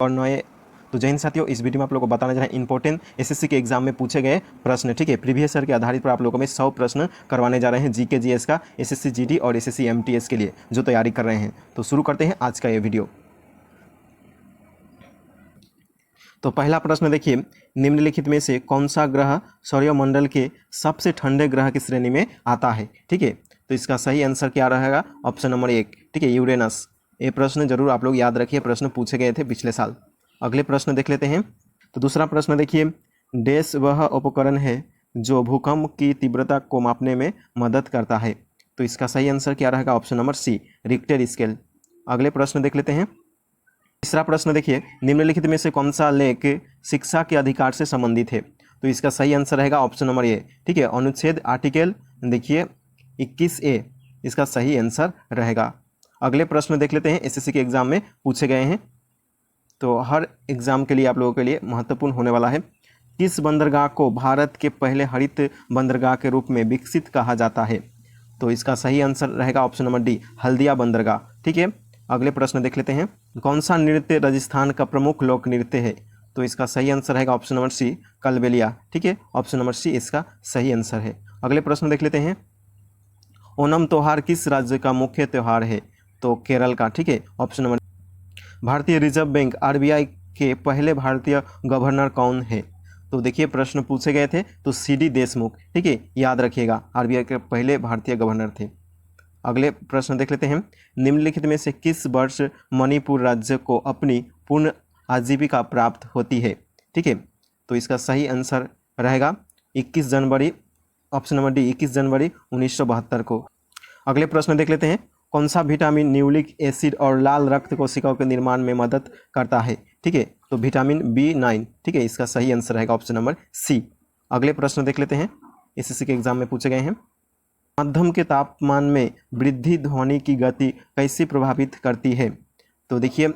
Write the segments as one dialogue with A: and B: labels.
A: और नए। तो जय हिंद साथियों, इस वीडियो में आप लोगों को बताना चाह रहे हैं इंपॉर्टेंट एसएससी के एग्जाम में पूछे गए प्रश्न। ठीक है, प्रीवियस ईयर के आधारित पर आप लोगों में 100 प्रश्न करवाने जा रहे हैं जीके जीएस का, एसएससी जीडी और एसएससी एमटीएस के लिए जो तैयारी कर रहे हैं। तो शुरू करते हैं आज का ये वीडियो। तो पहला प्रश्न देखिए, निम्नलिखित में से कौन सा ग्रह सौरमंडल के सबसे ठंडे ग्रह की श्रेणी में आता है। ठीक है, तो इसका सही आंसर क्या रहेगा? ऑप्शन नंबर 1, ठीक है, यूरेनस। ये प्रश्न जरूर आप लोग याद रखिए, प्रश्न पूछे गए थे पिछले साल। अगले प्रश्न देख लेते हैं। तो दूसरा प्रश्न देखिए, डैश वह उपकरण है जो भूकंप की तीव्रता को मापने में मदद करता है। तो इसका सही आंसर क्या रहेगा? Option number C, Richter scale. अगले प्रश्न देख लेते हैं। तीसरा प्रश्न देखिए, निम्नलिखित में से कौन सा लेख शिक्षा के अधिकार से संबंधित है। तो इसका सही आंसर रहेगा ऑप्शन नंबर ए, ठीक है, अनुच्छेद आर्टिकल देखिए 21A इसका सही आंसर रहेगा। अगले प्रश्न देख लेते हैं, एसएससी के एग्जाम में पूछे गए हैं, तो हर एग्जाम के लिए आप लोगों के लिए महत्वपूर्ण होने वाला है। किस बंदरगाह को भारत के पहले हरित बंदरगाह के रूप में विकसित कहा जाता है। तो इसका सही आंसर रहेगा ऑप्शन नंबर डी, हल्दिया बंदरगाह। ठीक है, अगले प्रश्न देख लेते हैं। कौन सा नृत्य राजस्थान का प्रमुख लोक नृत्य है। तो इसका सही आंसर रहेगा ऑप्शन नंबर सी, कलबेलिया। ठीक है, ऑप्शन नंबर सी इसका सही आंसर है। अगले प्रश्न देख लेते हैं। ओणम त्योहार किस राज्य का मुख्य त्यौहार है। तो केरल का। ठीक है, ऑप्शन नंबर। भारतीय रिजर्व बैंक आरबीआई के पहले भारतीय गवर्नर कौन है। तो देखिए प्रश्न पूछे गए थे, तो सीडी देशमुख। ठीक है, याद रखिएगा, आरबीआई के पहले भारतीय गवर्नर थे। अगले प्रश्न देख लेते हैं। निम्नलिखित में से किस वर्ष मणिपुर राज्य को अपनी पूर्ण आजीविका प्राप्त होती है। ठीक है, तो इसका सही आंसर रहेगा 21 जनवरी, ऑप्शन नंबर डी, 21 जनवरी 1972 को। अगले प्रश्न देख लेते हैं। कौन सा विटामिन न्यूक्लिक एसिड और लाल रक्त कोशिकाओं के निर्माण में मदद करता है। ठीक है, तो विटामिन B9। ठीक है, इसका सही आंसर रहेगा ऑप्शन नंबर सी। अगले प्रश्न देख लेते हैं, एसएससी के एग्जाम में पूछे गए हैं। मध्यम के तापमान में वृद्धि ध्वनि की गति कैसे प्रभावित करती है। तो देखिए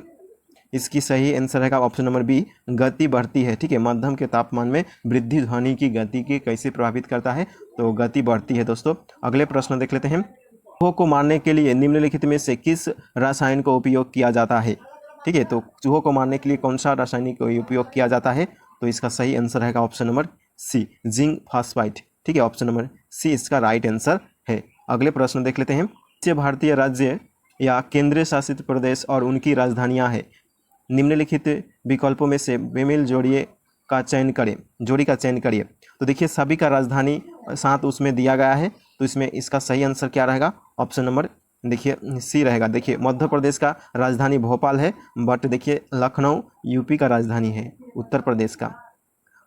A: इसकी सही आंसर रहेगा ऑप्शन नंबर बी, गति बढ़ती है। ठीक है, मध्यम के तापमान में वृद्धि ध्वनि की गति की कैसे प्रभावित करता है, तो गति बढ़ती है दोस्तों। अगले प्रश्न देख लेते हैं। चूहों को मारने के लिए निम्नलिखित में से किस रसायन का उपयोग किया जाता है। ठीक है, तो चूहों को मारने के लिए कौन सा रासायनिक उपयोग किया जाता है। तो इसका सही आंसर रहेगा option number C, zinc phosphide. ठीक है, ऑप्शन नंबर सी इसका राइट आंसर है। अगले प्रश्न देख लेते हैं। भारतीय राज्य या केंद्रीय शासित प्रदेश और उनकी राजधानियां हैं। निम्नलिखित विकल्पों में से बेमेल जोड़ी का चयन करिए। तो देखिए सभी का राजधानी साथ उसमें दिया गया है, तो इसमें इसका सही आंसर क्या रहेगा? ऑप्शन नंबर देखिए सी रहेगा। देखिए मध्य प्रदेश का राजधानी भोपाल है, बट देखिए लखनऊ यूपी का राजधानी है, उत्तर प्रदेश का।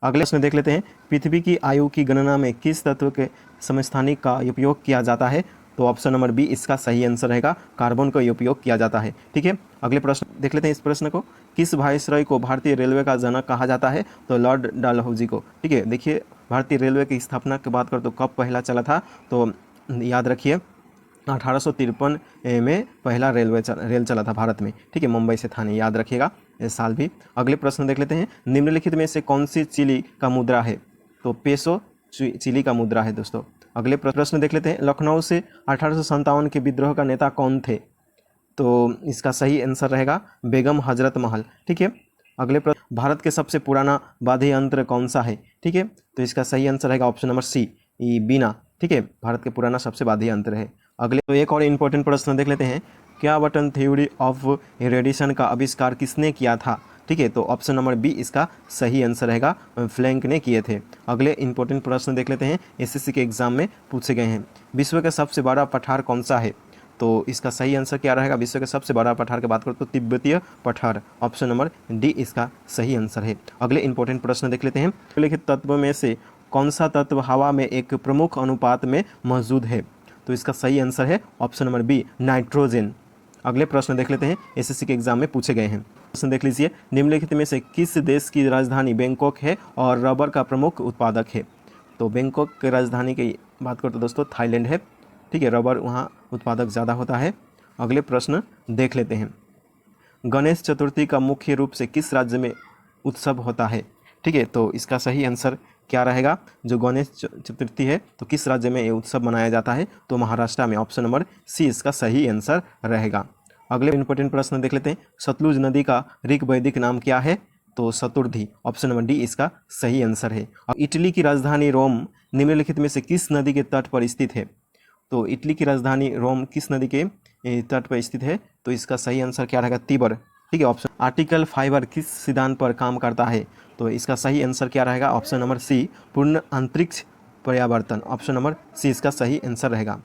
A: अगले प्रश्न देख लेते हैं। पृथ्वी की आयु की गणना में किस तत्व के समस्थानिक का उपयोग किया जाता है। तो ऑप्शन नंबर बी इसका सही आंसर रहेगा, कार्बन का उपयोग किया जाता है। ठीक है, अगले प्रश्न देख लेते हैं। इस प्रश्न को, किस वायसरॉय को भारतीय रेलवे का जनक कहा जाता है। तो लॉर्ड डलहौजी को। ठीक है, देखिए भारतीय रेलवे की स्थापना की बात करें तो कब पहला चला था, तो याद रखिए 1853 में पहला रेल चला था भारत में। ठीक है, मुंबई से थाने, याद रखिएगा इस साल भी। अगले प्रश्न देख लेते हैं। निम्नलिखित में से कौन सी चिली का मुद्रा है। तो पेसो चिली का मुद्रा है दोस्तों। अगले प्रश्न देख लेते हैं। लखनऊ से 1857 के विद्रोह का नेता कौन थे। तो इसका सही आंसर रहेगा बेगम हजरत महल। ठीक है, अगले प्रश्न, भारत के सबसे पुराना वाद्य यंत्र कौन सा है। ठीक है, तो इसका सही आंसर रहेगा ऑप्शन नंबर सी, बीना। ठीक है, भारत के पुराना सबसे वाद्य यंत्र है। अगले तो एक और इम्पोर्टेंट प्रश्न देख लेते हैं। क्या बटन थ्योरी ऑफ रेडिएशन का आविष्कार किसने किया था। ठीक है, तो ऑप्शन नंबर बी इसका सही आंसर रहेगा, फ्लैंक ने किए थे। अगले इंपॉर्टेंट प्रश्न देख लेते हैं, एसएससी के एग्जाम में पूछे गए हैं। विश्व का सबसे बड़ा पठार कौन सा है। तो इसका सही आंसर क्या रहेगा? विश्व के सबसे बड़ा पठार की बात करें तो तिब्बतीय पठार, ऑप्शन नंबर डी इसका सही आंसर है। अगले इंपॉर्टेंट प्रश्न देख लेते हैं। निम्नलिखित तत्व में से कौन सा तत्व हवा में एक प्रमुख अनुपात में मौजूद है। तो इसका सही आंसर है ऑप्शन नंबर बी, नाइट्रोजन। अगले प्रश्न देख लेते हैं, एसएससी के एग्जाम में पूछे गए हैं। प्रश्न देख लीजिए। निम्नलिखित में से किस देश की राजधानी बैंकॉक है और रबर का प्रमुख उत्पादक है। तो बैंकॉक की राजधानी की बात करें तो दोस्तों थाईलैंड है। ठीक है, रबर वहाँ उत्पादक ज़्यादा होता है। अगले प्रश्न देख लेते हैं। गणेश चतुर्थी का मुख्य रूप से किस राज्य में उत्सव होता है। ठीक है, तो इसका सही आंसर क्या रहेगा? जो गणेश चतुर्थी है तो किस राज्य में ये उत्सव मनाया जाता है। तो महाराष्ट्र में, ऑप्शन नंबर सी इसका सही आंसर रहेगा। अगले इंपॉर्टेंट प्रश्न देख लेते हैं, सतलुज नदी का ऋग वैदिक नाम क्या है? तो शतुर्धि, ऑप्शन नंबर डी इसका सही आंसर है। और इटली की राजधानी रोम निम्नलिखित में से किस नदी के तट पर स्थित है? तो इटली की राजधानी रोम किस नदी के तट पर स्थित है? तो इसका सही आंसर क्या रहेगा? तिबर, ठीक है। ऑप्शन आर्टिकल फाइबर किस सिद्धांत पर काम करता है? तो इसका सही आंसर क्या रहेगा? ऑप्शन नंबर सी, पूर्ण अंतरिक्ष पर्यावर्तन, ऑप्शन नंबर सी इसका सही आंसर रहेगा।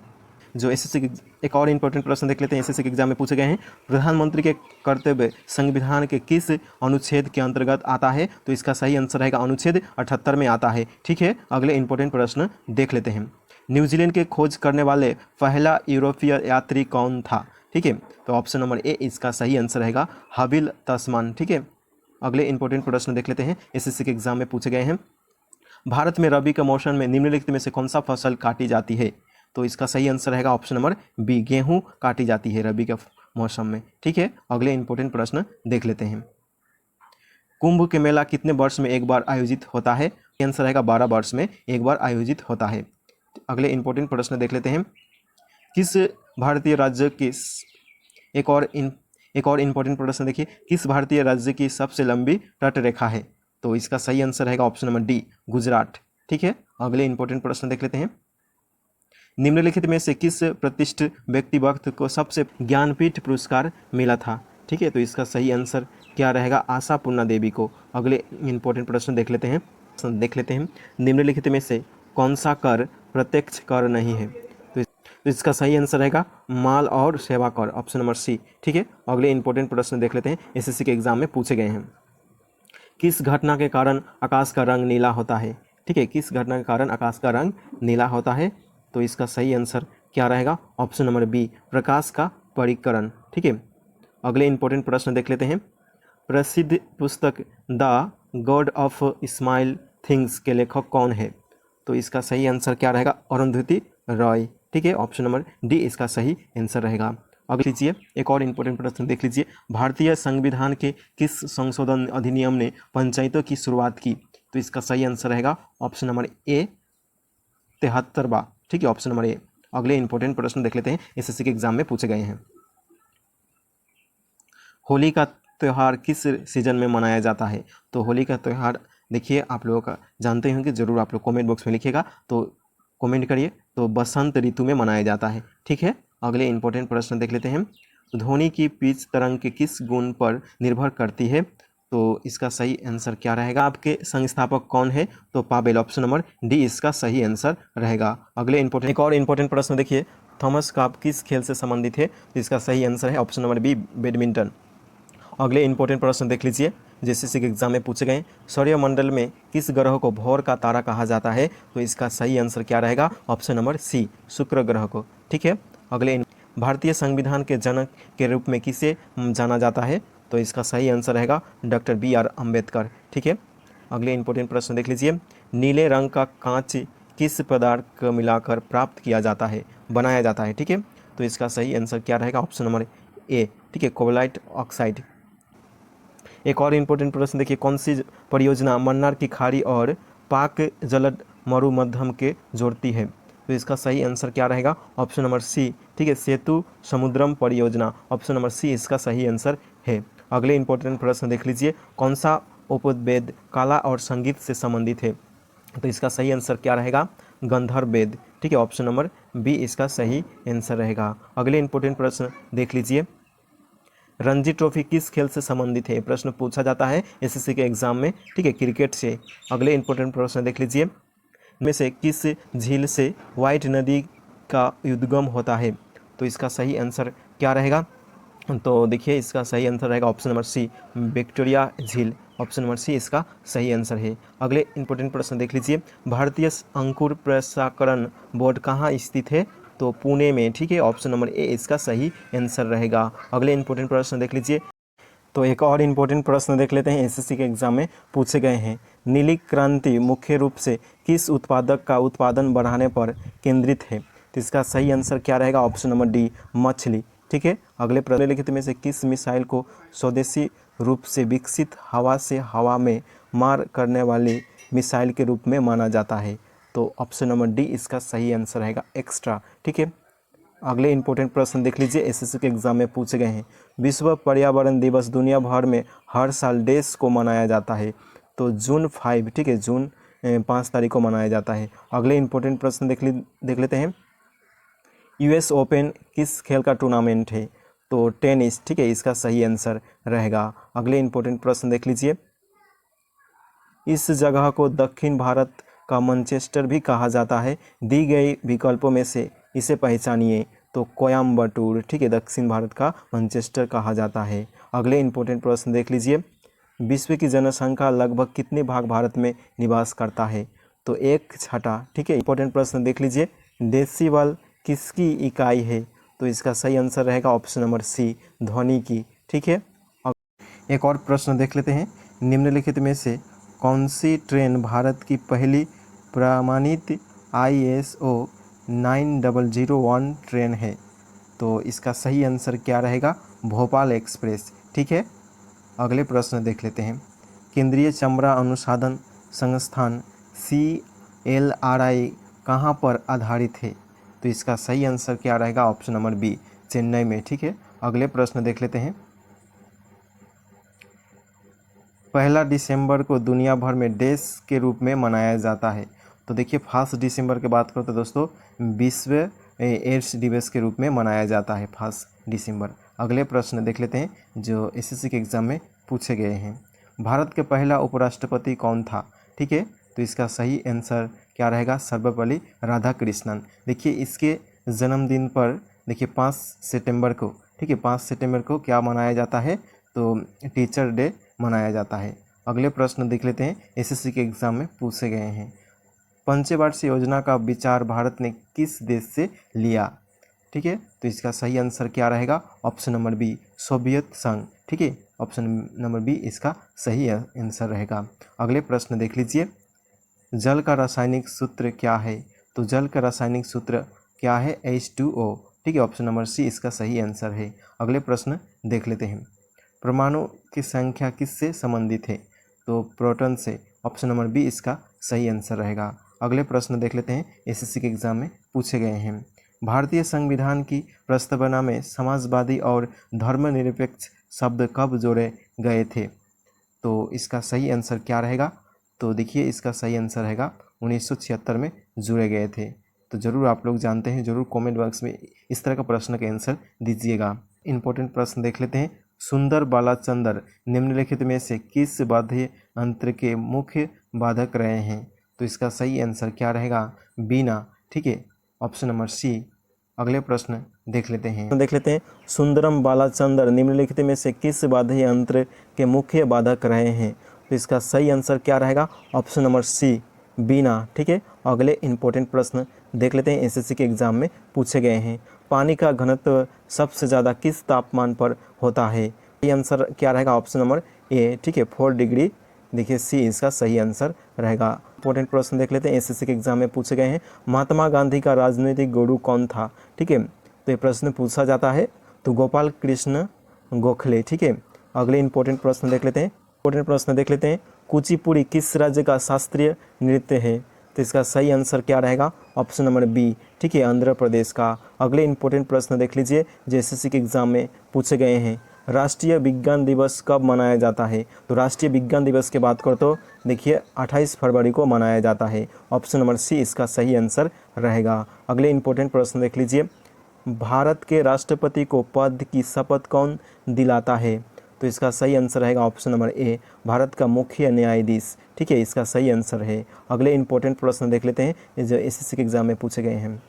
A: जो एसएससी एक और इंपॉर्टेंट प्रश्न देख लेते हैं, एसएससी के एग्जाम में पूछे गए हैं, प्रधानमंत्री के कर्तव्य संविधान के किस अनुच्छेद के अंतर्गत आता है? तो इसका सही आंसर रहेगा अनुच्छेद 78 में आता है, ठीक है। अगले इंपॉर्टेंट प्रश्न देख लेते हैं, न्यूजीलैंड के खोज करने वाले पहला यूरोपीय यात्री कौन था? ठीक है, तो ऑप्शन नंबर ए इसका सही आंसर रहेगा हबिल तस्मान, ठीक है। अगले इंपॉर्टेंट प्रश्न देख लेते हैं, एसएससी के एग्जाम में पूछे गए हैं, भारत में रबी के मौसम में निम्नलिखित में से कौन सा फसल काटी जाती है? तो इसका सही आंसर रहेगा ऑप्शन नंबर बी, गेहूं काटी जाती है रबी के मौसम में, ठीक है। अगले इंपॉर्टेंट प्रश्न देख लेते हैं, कुंभ के मेला कितने वर्ष में एक बार आयोजित होता है? आंसर रहेगा 12 वर्ष में एक बार आयोजित होता है। अगले इंपॉर्टेंट प्रश्न देख लेते हैं, किस भारतीय राज्य की एक और इंपॉर्टेंट प्रश्न देखिए, किस भारतीय राज्य की सबसे लंबी तट रेखा है? तो इसका सही आंसर रहेगा ऑप्शन नंबर डी, गुजरात, ठीक है। अगले इंपॉर्टेंट प्रश्न देख लेते हैं, निम्नलिखित में से किस प्रतिष्ठित व्यक्तिवक्त को सबसे ज्ञानपीठ पुरस्कार मिला था? ठीक है, तो इसका सही आंसर क्या रहेगा? आशापूर्णा देवी को। अगले इंपॉर्टेंट प्रश्न देख लेते हैं, निम्नलिखित में से कौन सा कर प्रत्यक्ष कर नहीं है? तो इसका सही आंसर रहेगा माल और सेवा कर, ऑप्शन नंबर सी, ठीक है। अगले इंपॉर्टेंट प्रश्न देख लेते हैं, एसएससी के एग्जाम में पूछे गए हैं, किस घटना के कारण आकाश का रंग नीला होता है? ठीक है, किस घटना के कारण आकाश का रंग नीला होता है? तो इसका सही आंसर क्या रहेगा? ऑप्शन नंबर बी, प्रकाश का परिकरण, ठीक है। अगले इंपॉर्टेंट प्रश्न देख लेते हैं, प्रसिद्ध पुस्तक the God of smile things के लेखक कौन है? तो इसका सही आंसर क्या रहेगा? अरुंधति रॉय, ठीक है। ऑप्शन नंबर डी इसका सही आंसर रहेगा। अगले लीजिए एक और इंपॉर्टेंट प्रश्न देख लीजिए, भारतीय संविधान के किस संशोधन अधिनियम ने पंचायतों की शुरुआत की? तो इसका सही आंसर रहेगा ऑप्शन नंबर ए, 73वां, ठीक है, ऑप्शन नंबर ए। अगले इंपॉर्टेंट प्रश्न देख लेते हैं, एसएससी के एग्जाम में पूछे गए हैं, होली का त्यौहार किस सीजन में मनाया जाता है? तो होली का त्यौहार देखिए आप लोगों का जानते होंगे, जरूर आप लोग कमेंट बॉक्स में लिखिएगा, तो कमेंट करिए, तो बसंत ऋतु में मनाया जाता है, ठीक है। अगले इंपॉर्टेंट प्रश्न देख लेते हैं, ध्वनि की पिच तरंग के किस गुण पर निर्भर करती है? तो इसका सही आंसर क्या रहेगा? आपके संस्थापक कौन है? तो पावेल, ऑप्शन नंबर डी इसका सही आंसर रहेगा। अगले एक और इंपॉर्टेंट प्रश्न देखिए, थॉमस कप किस खेल से संबंधित है? तो इसका सही आंसर है ऑप्शन नंबर बी, बैडमिंटन। अगले इंपॉर्टेंट प्रश्न देख लीजिए, जैसे के एग्जाम में पूछे गए, सौरमंडल में किस ग्रह को भोर का तारा कहा जाता है? तो इसका सही आंसर क्या रहेगा? ऑप्शन नंबर सी, शुक्र ग्रह को, ठीक है। अगले भारतीय संविधान के जनक के रूप में किसे जाना जाता है? तो इसका सही आंसर रहेगा डॉक्टर बी.आर. अम्बेडकर, ठीक है। अगले इंपॉर्टेंट प्रश्न देख लीजिए, नीले रंग का कांच किस पदार्थ को मिलाकर प्राप्त किया जाता है, बनाया जाता है? ठीक है, तो इसका सही आंसर क्या रहेगा? ऑप्शन नंबर ए, ठीक है, कोबाल्ट ऑक्साइड। एक और इंपॉर्टेंट प्रश्न देखिए, कौन सी परियोजना मन्नार की खाड़ी और पाक जलद मरुमध्यम के जोड़ती है? तो इसका सही आंसर क्या रहेगा? ऑप्शन नंबर सी, ठीक है, सेतु समुद्रम परियोजना, ऑप्शन नंबर सी इसका सही आंसर है। अगले इंपॉर्टेंट प्रश्न देख लीजिए, कौन सा उपवेद कला और संगीत से संबंधित है? तो इसका सही आंसर क्या रहेगा? गंधर्व वेद, ठीक है, ऑप्शन नंबर बी इसका सही आंसर रहेगा। अगले इंपॉर्टेंट प्रश्न देख लीजिए, रणजी ट्रॉफी किस खेल से संबंधित है? प्रश्न पूछा जाता है एसएससी के एग्जाम में, ठीक है, क्रिकेट से। अगले इंपॉर्टेंट प्रश्न देख लीजिए, में से किस झील से व्हाइट नदी का उद्गम होता है? तो इसका सही आंसर क्या रहेगा? तो देखिए इसका सही आंसर रहेगा ऑप्शन नंबर सी, विक्टोरिया झील, ऑप्शन नंबर सी इसका सही आंसर है। अगले इंपॉर्टेंट प्रश्न देख लीजिए, भारतीय अंकुर प्रसंस्करण बोर्ड कहाँ स्थित है? तो पुणे में, ठीक है, ऑप्शन नंबर ए इसका सही आंसर रहेगा। अगले इंपॉर्टेंट प्रश्न देख लीजिए, तो एक और इंपॉर्टेंट प्रश्न देख लेते हैं, एसएससी के एग्जाम में पूछे गए हैं, नीली क्रांति मुख्य रूप से किस उत्पादक का उत्पादन बढ़ाने पर केंद्रित है? तो इसका सही आंसर क्या रहेगा? ऑप्शन नंबर डी, मछली, ठीक है। अगले प्रश्न लिखित में से किस मिसाइल को स्वदेशी रूप से विकसित हवा से हवा में मार करने वाली मिसाइल के रूप में माना जाता है? तो ऑप्शन नंबर डी इसका सही आंसर रहेगा, एक्स्ट्रा, ठीक है। अगले इंपॉर्टेंट प्रश्न देख लीजिए, एसएससी के एग्जाम में पूछे गए हैं। विश्व पर्यावरण दिवस दुनिया भर में हर साल डेज को मनाया जाता है? तो जून 5, ठीक है, जून 5 तारीख को मनाया जाता है। अगले इंपॉर्टेंट प्रश्न देख लेते हैं। यूएस ओपन किस खेल का टूर्नामेंट है? तो टेनिस, ठीक है, इसका सही आंसर रहेगा। अगले इंपॉर्टेंट प्रश्न देख लीजिए। इस जगह को दक्षिण भारत का मैनचेस्टर भी कहा जाता है, दी गई विकल्पों में से इसे पहचानिए। तो कोयम्बटूर, ठीक है, दक्षिण भारत का मैनचेस्टर कहा जाता है। अगले इंपॉर्टेंट प्रश्न देख लीजिए। विश्व की जनसंख्या लगभग कितने भाग भारत में निवास करता है? तो 1/6, ठीक है। इंपॉर्टेंट प्रश्न देख लीजिए। डेसिबल किसकी इकाई है? तो इसका सही आंसर रहेगा ऑप्शन नंबर सी, ध्वनि की, ठीक है। एक और प्रश्न देख लेते हैं। निम्नलिखित में से कौन सी ट्रेन भारत की पहली प्रमाणित ISO 9001 ट्रेन है? तो इसका सही आंसर क्या रहेगा? भोपाल एक्सप्रेस, ठीक है। अगले प्रश्न देख लेते हैं। केंद्रीय चमड़ा अनुसंधान संस्थान CLRI कहाँ पर आधारित है? तो इसका सही आंसर क्या रहेगा? ऑप्शन नंबर बी, चेन्नई में, ठीक है। अगले प्रश्न देख लेते हैं। 1 दिसंबर को दुनिया भर में डेज के रूप में मनाया जाता है? तो देखिए 1 दिसंबर की बात करो तो दोस्तों विश्व एड्स दिवस के रूप में मनाया जाता है 1 दिसंबर। अगले प्रश्न देख लेते हैं जो एसएससी के एग्ज़ाम में पूछे गए हैं। भारत के पहला उपराष्ट्रपति कौन था? ठीक है, तो इसका सही आंसर क्या रहेगा? सर्वपल्ली राधाकृष्णन। देखिए इसके जन्मदिन पर देखिए 5 सितंबर को, ठीक है, 5 सितंबर को क्या मनाया जाता है? तो टीचर डे मनाया जाता है। अगले प्रश्न देख लेते हैं, एसएससी के एग्ज़ाम में पूछे गए हैं। पंचवर्षीय योजना का विचार भारत ने किस देश से लिया? ठीक है, तो इसका सही आंसर क्या रहेगा? ऑप्शन नंबर बी, सोवियत संघ, ठीक है, ऑप्शन नंबर बी इसका सही आंसर रहेगा। अगले प्रश्न देख लीजिए। जल का रासायनिक सूत्र क्या है? तो जल का रासायनिक सूत्र क्या है? H2O, ठीक है, ऑप्शन नंबर सी इसका सही आंसर है। अगले प्रश्न देख लेते हैं। परमाणु की संख्या किससे संबंधित है? तो प्रोटॉन से, ऑप्शन नंबर बी इसका सही आंसर रहेगा। अगले प्रश्न देख लेते हैं, एसएससी के एग्जाम में पूछे गए हैं। भारतीय संविधान की प्रस्तावना में समाजवादी और धर्मनिरपेक्ष शब्द कब जोड़े गए थे? तो इसका सही आंसर क्या रहेगा? तो देखिए इसका सही आंसर रहेगा 1976 में जुड़े गए थे। तो ज़रूर आप लोग जानते हैं, ज़रूर कमेंट बॉक्स में इस तरह का प्रश्न का आंसर दीजिएगा। इंपॉर्टेंट प्रश्न देख लेते हैं। सुंदर बालाचंद्र निम्नलिखित में से किस वाद्य यंत्र के मुख्य वादक रहे हैं? तो इसका सही आंसर क्या रहेगा? बीना, ठीक है, ऑप्शन नंबर सी। अगले प्रश्न देख लेते हैं। सुंदरम बालाचंद्र निम्नलिखित में से किस वाद्य यंत्र के मुख्य वादक रहे हैं? तो इसका सही आंसर क्या रहेगा? ऑप्शन नंबर सी, बीना, ठीक है। अगले इंपॉर्टेंट प्रश्न देख लेते हैं, एसएससी के एग्जाम में पूछे गए हैं। पानी का घनत्व सबसे ज़्यादा किस तापमान पर होता है? ये आंसर क्या रहेगा? ऑप्शन नंबर ए, ठीक है, 4 डिग्री, देखिए सी इसका सही आंसर रहेगा। इंपॉर्टेंट प्रश्न देख लेते हैं, एसएससी के एग्जाम में पूछे गए हैं। महात्मा गांधी का राजनीतिक गुरु कौन था? ठीक है, तो ये प्रश्न पूछा जाता है। तो गोपाल कृष्ण गोखले, ठीक है। अगले इंपॉर्टेंट प्रश्न देख लेते हैं। कुचिपुड़ी किस राज्य का शास्त्रीय नृत्य है? तो इसका सही आंसर क्या रहेगा? ऑप्शन नंबर बी, ठीक है, आंध्र प्रदेश का। अगले इंपॉर्टेंट प्रश्न देख लीजिए जो एसएससी के एग्जाम में पूछे गए हैं। राष्ट्रीय विज्ञान दिवस कब मनाया जाता है? तो राष्ट्रीय विज्ञान दिवस की बात करो तो देखिए 28 फरवरी को मनाया जाता है। ऑप्शन नंबर सी इसका सही आंसर रहेगा। अगले इंपॉर्टेंट प्रश्न देख लीजिए। भारत के राष्ट्रपति को पद की शपथ कौन दिलाता है? तो इसका सही आंसर रहेगा ऑप्शन नंबर ए, भारत का मुख्य न्यायाधीश, ठीक है, इसका सही आंसर है। अगले इंपॉर्टेंट प्रश्न देख लेते हैं जो एसएससी के एग्जाम में पूछे गए हैं।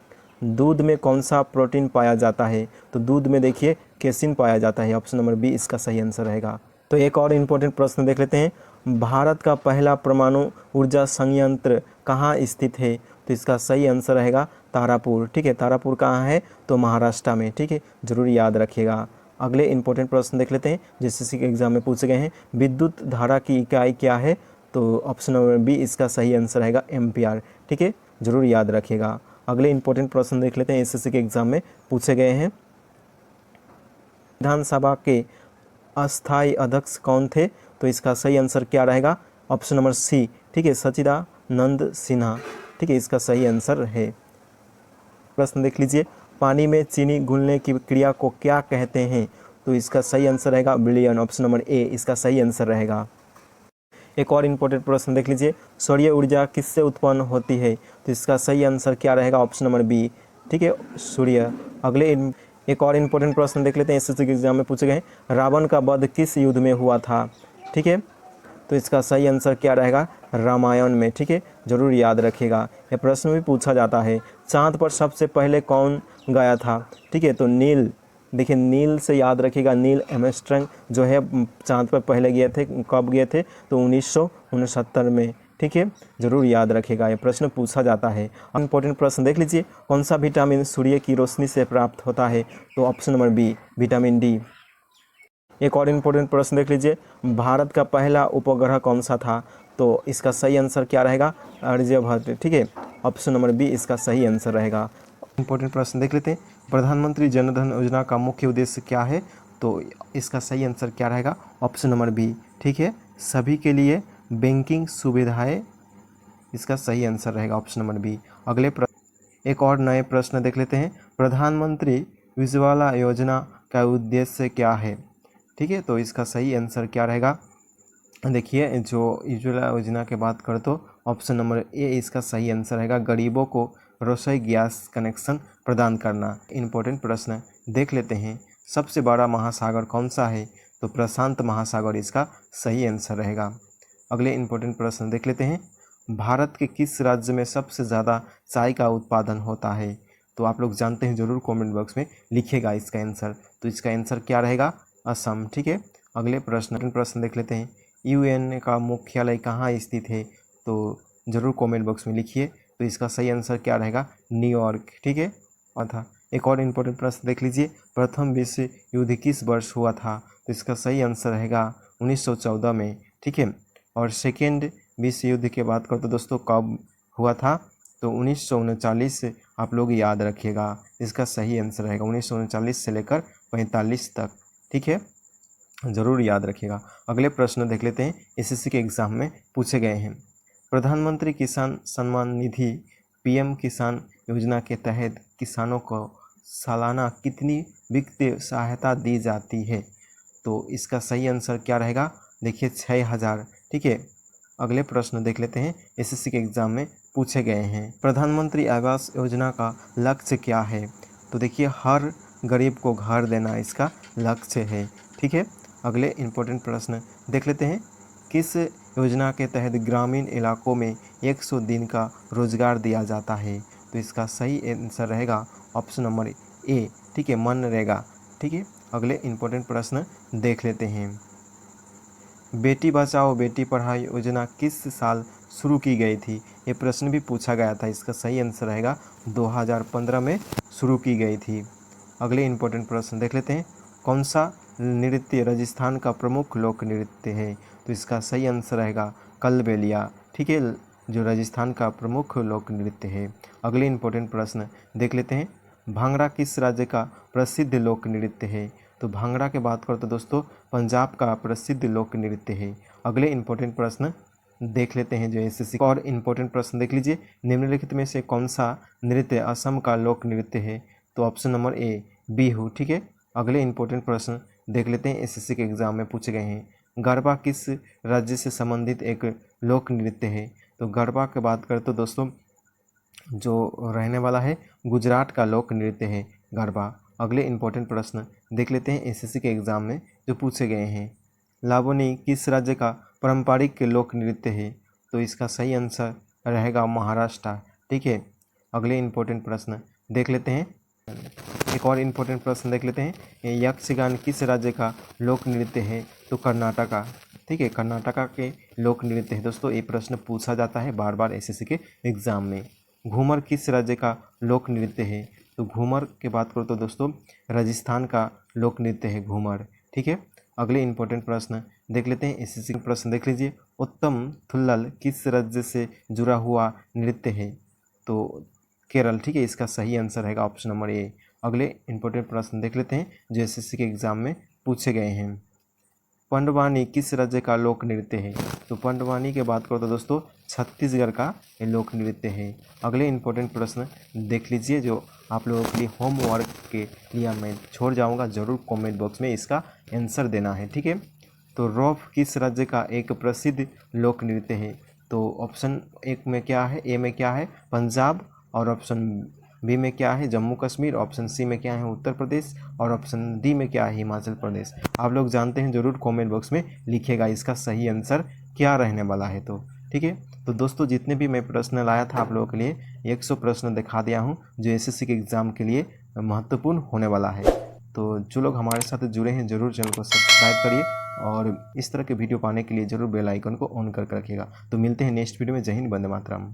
A: दूध में कौन सा प्रोटीन पाया जाता है? तो दूध में देखिए केसिन पाया जाता है, ऑप्शन नंबर बी इसका सही आंसर रहेगा। तो एक और इंपॉर्टेंट प्रश्न देख लेते हैं। भारत का पहला परमाणु ऊर्जा संयंत्र कहाँ स्थित है? तो इसका सही आंसर रहेगा तारापुर, ठीक है, तारापुर कहाँ है? तो महाराष्ट्र में, ठीक है, जरूर याद रखिएगा। अगले इंपॉर्टेंट प्रश्न देख लेते हैं जो एसएससी के एग्जाम में पूछे गए हैं। विद्युत धारा की इकाई क्या है? तो ऑप्शन नंबर बी इसका सही आंसर रहेगा एम्पियर, ठीक है, जरूर याद रखिएगा। अगले इंपॉर्टेंट प्रश्न देख लेते हैं एसएससी के एग्जाम में पूछे गए हैं। विधानसभा के अस्थायी अध्यक्ष कौन थे? तो इसका सही आंसर क्या रहेगा? ऑप्शन नंबर सी, ठीक है, सच्चिदानंद सिन्हा, ठीक है, इसका सही आंसर है। प्रश्न देख लीजिए। पानी में चीनी घुलने की क्रिया को क्या कहते हैं? तो इसका सही आंसर रहेगा विलयन, ऑप्शन नंबर ए इसका सही आंसर रहेगा। एक और इम्पोर्टेंट प्रश्न देख लीजिए, सौर्य ऊर्जा किससे उत्पन्न होती है? तो इसका सही आंसर क्या रहेगा? ऑप्शन नंबर बी, ठीक है, सूर्य। एक और इम्पोर्टेंट प्रश्न देख लेते हैं, एसएससी के एग्जाम में पूछे गए, रावण का वध किस युद्ध में हुआ था? ठीक है, तो इसका सही आंसर क्या रहेगा? रामायण में, ठीक है, जरूर याद रखिएगा, यह प्रश्न भी पूछा जाता है। चांद पर सबसे पहले कौन गया था? ठीक है, तो नील, देखिए नील से याद रखिएगा, नील आर्मस्ट्रांग जो है चांद पर पहले गए थे, कब गए थे? तो 1969 में, ठीक है, जरूर याद रखिएगा, यह प्रश्न पूछा जाता है। इंपॉर्टेंट प्रश्न देख लीजिए, कौन सा विटामिन सूर्य की रोशनी से प्राप्त होता है? तो option number B vitamin D. एक और इम्पोर्टेंट प्रश्न देख लीजिए, भारत का पहला उपग्रह कौन सा था? तो इसका सही आंसर क्या रहेगा? आर्यभट्ट, ठीक है, ऑप्शन नंबर बी इसका सही आंसर रहेगा। इंपॉर्टेंट प्रश्न देख लेते हैं, प्रधानमंत्री जन धन योजना का मुख्य उद्देश्य क्या है? तो इसका सही आंसर क्या रहेगा? ऑप्शन नंबर बी, ठीक है, सभी के लिए बैंकिंग सुविधाएं, इसका सही आंसर रहेगा ऑप्शन नंबर बी। एक और नए प्रश्न देख लेते हैं, प्रधानमंत्री उज्ज्वला योजना का उद्देश्य क्या है? ठीक है, तो इसका सही आंसर क्या रहेगा? देखिए, जो उज्ज्वला योजना की बात करें तो ऑप्शन नंबर ए इसका सही आंसर रहेगा, गरीबों को रसोई गैस कनेक्शन प्रदान करना। इंपॉर्टेंट प्रश्न देख लेते हैं, सबसे बड़ा महासागर कौन सा है? तो प्रशांत महासागर इसका सही आंसर रहेगा। अगले इंपॉर्टेंट प्रश्न देख लेते हैं, भारत के किस राज्य में सबसे ज़्यादा चाय का उत्पादन होता है? तो आप लोग जानते हैं, जरूर कमेंट बॉक्स में लिखिएगा इसका आंसर। तो इसका आंसर क्या रहेगा? असम, ठीक है। अगले प्रश्न देख लेते हैं, यूएन का मुख्यालय कहाँ स्थित है? तो जरूर कमेंट बॉक्स में लिखिए। तो इसका सही आंसर क्या रहेगा? न्यूयॉर्क, ठीक है। था एक और इम्पोर्टेंट प्रश्न देख लीजिए, प्रथम विश्व युद्ध किस वर्ष हुआ था? तो इसका सही आंसर रहेगा 1914 में, ठीक है। और सेकेंड विश्व युद्ध की बात करो तो दोस्तों कब हुआ था? तो 1939 से आप लोग याद रखिएगा, इसका सही आंसर रहेगा 1939 से लेकर 45 तक, ठीक है, ज़रूर याद रखिएगा। अगले प्रश्न देख लेते हैं, एसएससी के एग्जाम में पूछे गए हैं। प्रधानमंत्री किसान सम्मान निधि पीएम किसान योजना के तहत किसानों को सालाना कितनी वित्तीय सहायता दी जाती है? तो इसका सही आंसर क्या रहेगा? देखिए 6000, ठीक है। अगले प्रश्न देख लेते हैं, एसएससी के एग्जाम में पूछे गए हैं। प्रधानमंत्री आवास योजना का लक्ष्य क्या है? तो देखिए हर गरीब को घर देना इसका लक्ष्य है, ठीक है। अगले इम्पोर्टेंट प्रश्न देख लेते हैं, किस योजना के तहत ग्रामीण इलाकों में 100 दिन का रोजगार दिया जाता है? तो इसका सही आंसर रहेगा ऑप्शन नंबर ए, ठीक है, मनरेगा, ठीक है। अगले इम्पोर्टेंट प्रश्न देख लेते हैं, बेटी बचाओ बेटी पढ़ाओ योजना किस साल शुरू की गई थी? ये प्रश्न भी पूछा गया था, इसका सही आंसर रहेगा 2015 में शुरू की गई थी। अगले इम्पोर्टेंट प्रश्न देख लेते हैं, कौन सा नृत्य राजस्थान का प्रमुख लोक नृत्य है? तो इसका सही आंसर रहेगा कलबेलिया, ठीक है, जो राजस्थान का प्रमुख लोक नृत्य है। अगले इम्पोर्टेंट प्रश्न देख लेते हैं, भांगड़ा किस राज्य का प्रसिद्ध लोक नृत्य है? तो भांगड़ा की बात करो तो दोस्तों पंजाब का प्रसिद्ध लोक नृत्य है। अगले इम्पोर्टेंट प्रश्न देख लेते हैं जो एसएससी और इम्पोर्टेंट प्रश्न देख लीजिए, निम्नलिखित में से कौन सा नृत्य असम का लोक नृत्य है? तो ऑप्शन नंबर ए बिहू, ठीक है। अगले इम्पोर्टेंट प्रश्न देख लेते हैं, एसएससी के एग्जाम में पूछे गए हैं, गरबा किस राज्य से संबंधित एक लोक नृत्य है? तो गरबा की बात करें तो दोस्तों जो रहने वाला है गुजरात का लोक नृत्य है गरबा। अगले इम्पोर्टेंट प्रश्न देख लेते हैं, एसएससी के एग्जाम में जो पूछे गए हैं, लावनी किस राज्य का पारंपरिक लोक नृत्य है? तो इसका सही आंसर रहेगा महाराष्ट्र, ठीक है। अगले इम्पोर्टेंट प्रश्न देख लेते हैं, एक और इम्पोर्टेंट प्रश्न देख लेते हैं, यक्षगान किस राज्य का लोक नृत्य है? तो कर्नाटका, ठीक है, कर्नाटका के लोक नृत्य है दोस्तों। ये प्रश्न पूछा जाता है बार बार एसएससी के एग्जाम में। घूमर किस राज्य का लोक नृत्य है? तो घूमर की बात करो तो दोस्तों राजस्थान का लोक नृत्य है घूमर, ठीक है। अगले इम्पोर्टेंट प्रश्न देख लेते हैं, एसएससी प्रश्न देख लीजिए, उत्तम थुल्लल किस राज्य से जुड़ा हुआ नृत्य है? तो केरल, ठीक है, इसका सही आंसर रहेगा ऑप्शन नंबर ए। अगले इंपॉर्टेंट प्रश्न देख लेते हैं जो एसएससी के एग्जाम में पूछे गए हैं। पंडवानी किस राज्य का लोक नृत्य है? तो पंडवानी की बात करो तो दोस्तों छत्तीसगढ़ का ये लोक नृत्य है। अगले इंपॉर्टेंट प्रश्न देख लीजिए जो आप लोगों के लिए होमवर्क के लिए मैं छोड़ जाऊंगा, ज़रूर कमेंट बॉक्स में इसका आंसर देना है, ठीक है। तो रौफ किस राज्य का एक प्रसिद्ध लोक नृत्य है? तो ऑप्शन एक में क्या है, ए में क्या है पंजाब, और ऑप्शन बी में क्या है जम्मू कश्मीर, ऑप्शन सी में क्या है उत्तर प्रदेश, और ऑप्शन डी में क्या है हिमाचल प्रदेश। आप लोग जानते हैं, ज़रूर कमेंट बॉक्स में लिखिएगा इसका सही आंसर क्या रहने वाला है। तो ठीक है, तो दोस्तों जितने भी मैं प्रश्न लाया था आप लोगों के लिए 100 प्रश्न दिखा दिया हूँ जो एसएससी के एग्ज़ाम के लिए महत्वपूर्ण होने वाला है। तो जो लोग हमारे साथ जुड़े हैं ज़रूर चैनल को सब्सक्राइब करिए और इस तरह के वीडियो पाने के लिए ज़रूर बेल आइकन को ऑन करके रखिएगा। तो मिलते हैं नेक्स्ट वीडियो में। जय हिंद, वंदे मातरम।